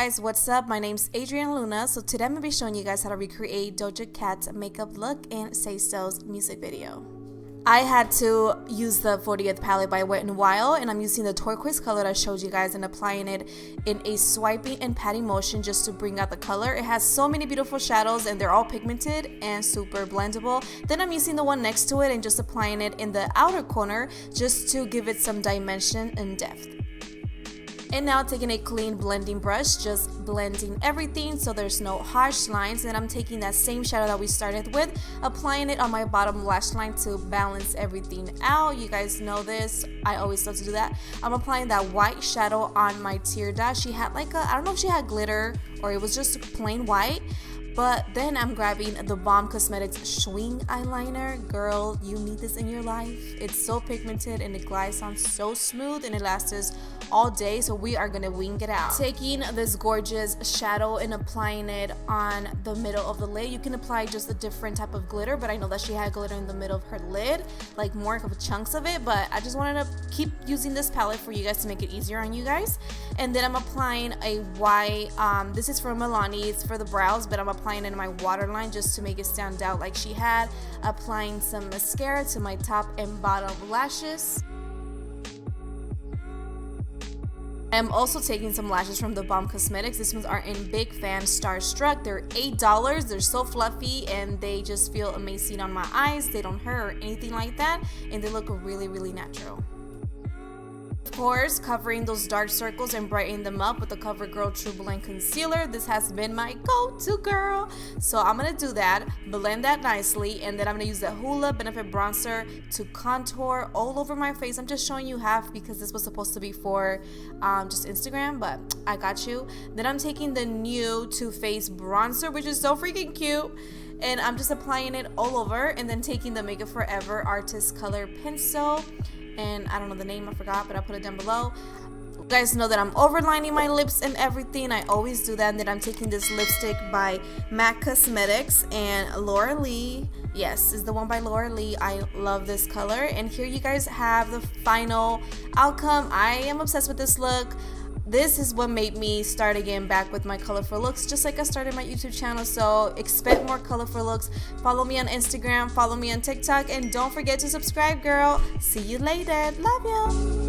guys, what's up? My name's Adriana Luna. So today I'm going to be showing you guys how to recreate Doja Cat's makeup look in Say So's music video. I had to use the 40th palette by Wet n Wild, and I'm using the turquoise color that I showed you guys and applying it in a swiping and patting motion just to bring out the color. It has so many beautiful shadows and they're all pigmented and super blendable. Then I'm using the one next to it and just applying it in the outer corner just to give it some dimension and depth. And now taking a clean blending brush, just blending everything so there's no harsh lines. And I'm taking that same shadow that we started with, applying it on my bottom lash line to balance everything out. You guys know this, I always love to do that. I'm applying that white shadow on my tear dot. She had like I don't know if she had glitter or it was just plain white. But then I'm grabbing the Balm Cosmetics Schwing eyeliner. Girl, you need this in your life. It's so pigmented and it glides on so smooth and it lasts all day, so we are gonna wing it out. Taking this gorgeous shadow and applying it on the middle of the lid. You can apply just a different type of glitter, but I know that she had glitter in the middle of her lid, like more of chunks of it, but I just wanted to keep using this palette for you guys to make it easier on you guys. And then I'm applying a white, this is from Milani, it's for the brows, but I'm applying it in my waterline just to make it stand out like she had. Applying some mascara to my top and bottom lashes. I'm also taking some lashes from the Balm Cosmetics. These ones are in Big Fan Starstruck. They're $8. They're so fluffy and they just feel amazing on my eyes. They don't hurt or anything like that, and they look really, really natural. Of course, covering those dark circles and brightening them up with the Covergirl TruBlend concealer. This has been my go-to, girl. So I'm gonna do that, blend that nicely, and then I'm gonna use the Hoola Benefit Bronzer to contour all over my face. I'm just showing you half because this was supposed to be for just Instagram, but I got you. Then I'm taking the new Too Faced bronzer, which is so freaking cute, and I'm just applying it all over, and then taking the Make It Forever Artist Color Pencil. And I don't know the name, I forgot, but I'll put it down below. You guys know that I'm overlining my lips and everything. I always do that. And then I'm taking this lipstick by MAC Cosmetics and Laura Lee. Yes, is the one by Laura Lee. I love this color. And here you guys have the final outcome. I am obsessed with this look. This is what made me start again back with my colorful looks, just like I started my YouTube channel. So expect more colorful looks. Follow me on Instagram, follow me on TikTok, and don't forget to subscribe, girl. See you later. Love you.